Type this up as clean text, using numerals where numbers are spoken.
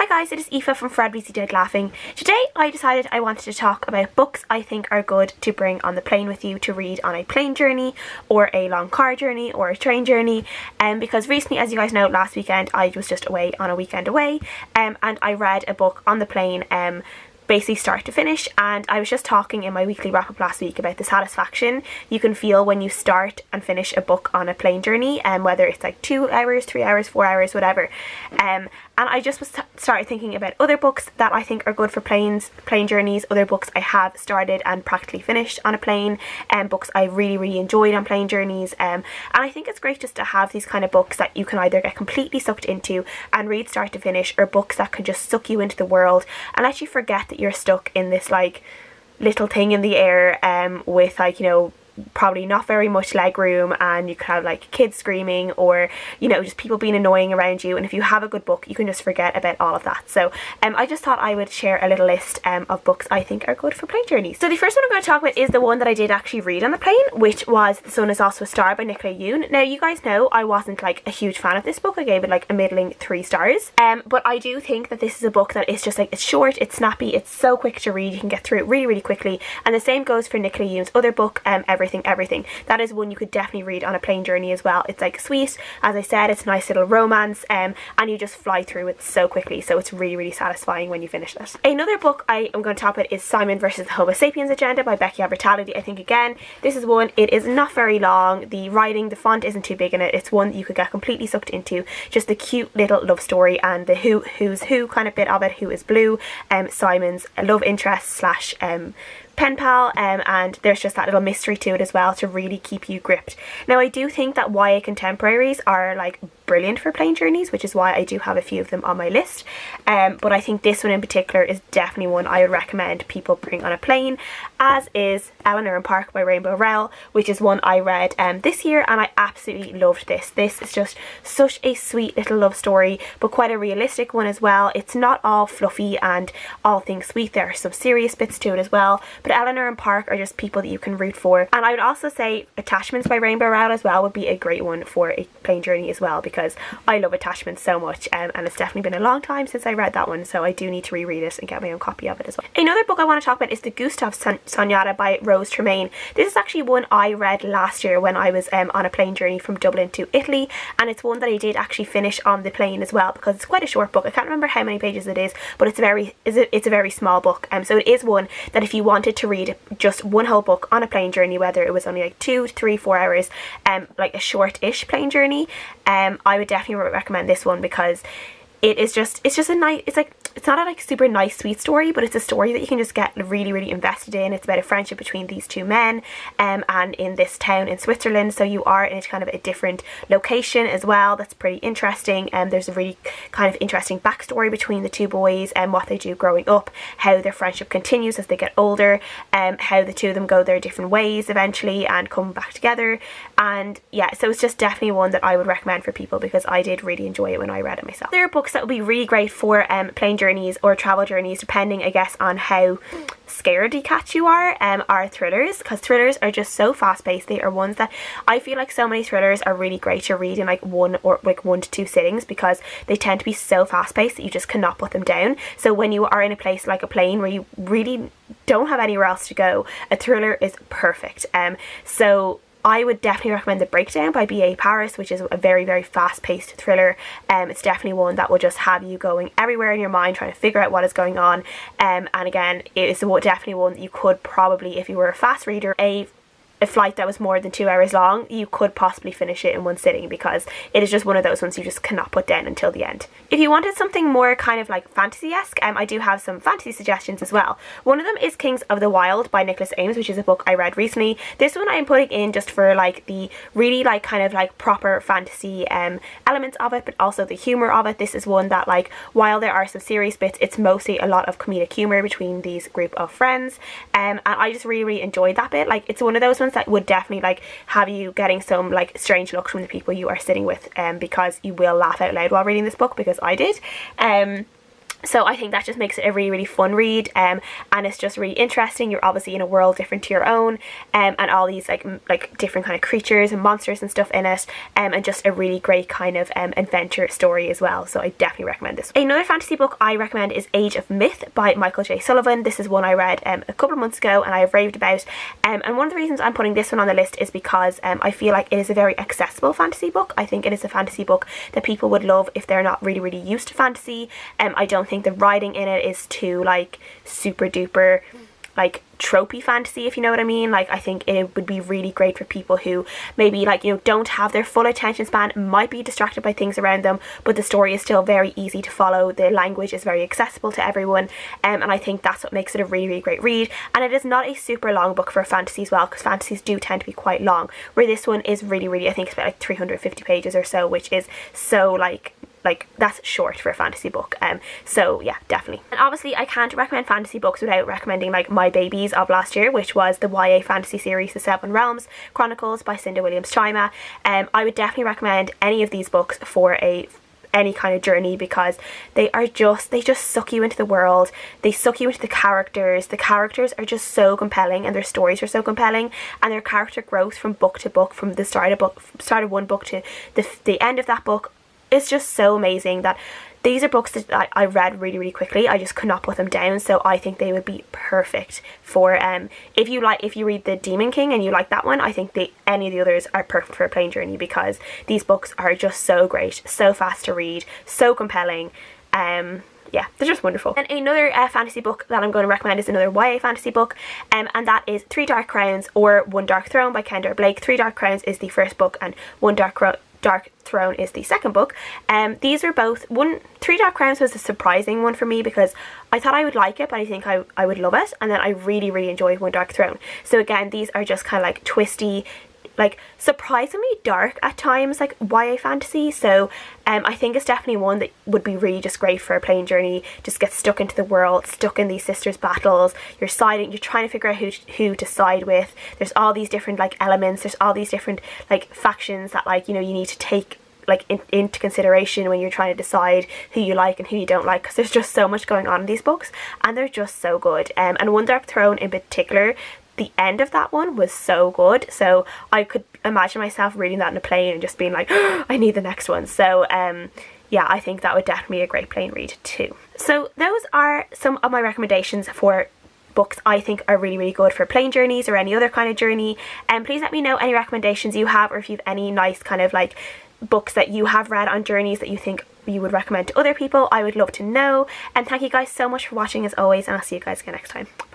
Hi guys, it is Aoife from Fred Weasley Dead Laughing. Today I decided I wanted to talk about books I think are good to bring on the plane with you to read on a plane journey or a long car journey or a train journey, because recently, as you guys know, last weekend I was just away on a weekend away, and I read a book on the plane, basically start to finish. And I was just talking in my weekly wrap up last week about the satisfaction you can feel when you start and finish a book on a plane journey, and whether it's like 2 hours, 3 hours, 4 hours, whatever. And I just started thinking about other books that I think are good for plane journeys, other books I have started and practically finished on a plane, and books I really enjoyed on plane journeys. And I think it's great just to have these kind of books that you can either get completely sucked into and read start to finish, or books that can just suck you into the world and let you forget that you're stuck in this like little thing in the air, with like, you know, probably not very much leg room, and you could have like kids screaming, or you know, just people being annoying around you. And if you have a good book, you can just forget about all of that. So I just thought I would share a little list of books I think are good for plane journeys. So the first one I'm going to talk about is the one that I did actually read on the plane, which was The Sun Is Also a Star by Nicola Yoon. Now you guys know I wasn't like a huge fan of this book. I gave it like a middling 3 stars, but I do think that this is a book that is just like, it's short, it's snappy, it's so quick to read, you can get through it really quickly. And the same goes for Nicola Yoon's other book, Everything. That is one you could definitely read on a plane journey as well. It's like sweet, as I said, it's a nice little romance, and you just fly through it so quickly, so it's really satisfying when you finish it. Another book I am going to talk about is Simon versus the Homo Sapiens Agenda by Becky Albertalli. I think again, this is one, it is not very long, the writing, the font isn't too big in it, it's one that you could get completely sucked into, just the cute little love story and the who's who kind of bit of it. Who is Blue, Simon's love interest slash pen pal, and there's just that little mystery to it as well to really keep you gripped. Now I do think that YA contemporaries are like brilliant for plane journeys, which is why I do have a few of them on my list, but I think this one in particular is definitely one I would recommend people bring on a plane, as is Eleanor and Park by Rainbow Rowell, which is one I read this year, and I absolutely loved this. This is just such a sweet little love story, but quite a realistic one as well. It's not all fluffy and all things sweet, there are some serious bits to it as well, but Eleanor and Park are just people that you can root for. And I would also say Attachments by Rainbow Rowell as well would be a great one for a plane journey as well, because I love Attachments so much, and it's definitely been a long time since I read that one, so I do need to reread it and get my own copy of it as well. Another book I want to talk about is The Gustav Sonata by Rose Tremaine. This is actually one I read last year when I was on a plane journey from Dublin to Italy, and it's one that I did actually finish on the plane as well, because it's quite a short book. I can't remember how many pages it is, but it's a very small book, so it is one that if you wanted to read just one whole book on a plane journey, whether it was only like 2, 3, 4 hours, like a short-ish plane journey, I would definitely recommend this one, because it's just a nice, it's not a like super nice sweet story, but it's a story that you can just get really invested in. It's about a friendship between these 2 men, and in this town in Switzerland, so you are in kind of a different location as well. That's pretty interesting, and there's a really kind of interesting backstory between the 2 boys and what they do growing up, how their friendship continues as they get older, how the 2 of them go their different ways eventually and come back together. And yeah, so it's just definitely one that I would recommend for people, because I did really enjoy it when I read it myself. There are books that would be really great for plane journeys or travel journeys, depending I guess on how scaredy cat you are thrillers, because thrillers are just so fast paced. They are ones that I feel like so many thrillers are really great to read in like 1 to 2 sittings, because they tend to be so fast paced that you just cannot put them down. So when you are in a place like a plane where you really don't have anywhere else to go, a thriller is perfect. So I would definitely recommend The Breakdown by B.A. Paris, which is a very fast-paced thriller. It's definitely one that will just have you going everywhere in your mind trying to figure out what is going on. And again, it is definitely one that you could probably, if you were a fast reader, a flight that was more than 2 hours long, you could possibly finish it in one sitting, because it is just one of those ones you just cannot put down until the end. If you wanted something more kind of like fantasy-esque, I do have some fantasy suggestions as well. One of them is Kings of the Wild by Nicholas Ames, which is a book I read recently. This one I am putting in just for like the really like kind of like proper fantasy elements of it, but also the humour of it. This is one that, like, while there are some serious bits, it's mostly a lot of comedic humour between these group of friends, and I just really enjoyed that bit. Like, it's one of those ones that would definitely like have you getting some like strange looks from the people you are sitting with, because you will laugh out loud while reading this book, because I did. So I think that just makes it a really, really fun read, and it's just really interesting. You're obviously in a world different to your own, and all these like different kind of creatures and monsters and stuff in it, and just a really great kind of adventure story as well. So I definitely recommend this. Another fantasy book I recommend is Age of Myth by Michael J. Sullivan. This is one I read a couple of months ago and I have raved about, and one of the reasons I'm putting this one on the list is because I feel like it is a very accessible fantasy book. I think it is a fantasy book that people would love if they're not really, really used to fantasy. I don't think the writing in it is too like super duper like tropey fantasy, if you know what I mean. Like I think it would be really great for people who maybe like, you know, don't have their full attention span, might be distracted by things around them, but the story is still very easy to follow. The language is very accessible to everyone, and I think that's what makes it a really, really great read. And it is not a super long book for a fantasy as well, because fantasies do tend to be quite long, where this one is really, really, I think it's about like 350 pages or so, which is so like that's short for a fantasy book. So yeah, definitely. And obviously I can't recommend fantasy books without recommending like my babies of last year, which was the YA fantasy series The Seven Realms Chronicles by Cinda Williams-Chima. I would definitely recommend any of these books for any kind of journey, because they just suck you into the world. They suck you into the characters. The characters are just so compelling, and their stories are so compelling, and their character growth from book to book, from the start of one book to the end of that book, is just so amazing. That these are books that I read really, really quickly. I just could not put them down. So I think they would be perfect for if you read The Demon King and you like that one, I think any of the others are perfect for a plane journey, because these books are just so great, so fast to read, so compelling. Yeah, they're just wonderful. And another fantasy book that I'm going to recommend is another YA fantasy book, and that is Three Dark Crowns or One Dark Throne by Kendra Blake. Three Dark Crowns is the first book and One Dark Throne is the second book. These are both Three Dark Crowns was a surprising one for me, because I thought I would like it, but I think I would love it, and then I really, really enjoyed One Dark Throne. So again, these are just kind of like twisty, like surprisingly dark at times, like YA fantasy. So I think it's definitely one that would be really just great for a plane journey. Just get stuck into the world, stuck in these sisters battles, you're trying to figure out who to side with. There's all these different like elements, there's all these different like factions that like, you know, you need to take like into consideration when you're trying to decide who you like and who you don't like, because there's just so much going on in these books, and they're just so good. And One Dark Throne in particular, the end of that one was so good, so I could imagine myself reading that in a plane and just being like, oh, I need the next one. So yeah, I think that would definitely be a great plane read too. So those are some of my recommendations for books I think are really, really good for plane journeys or any other kind of journey. And please let me know any recommendations you have, or if you have any nice kind of like books that you have read on journeys that you think you would recommend to other people. I would love to know. And thank you guys so much for watching as always, and I'll see you guys again next time.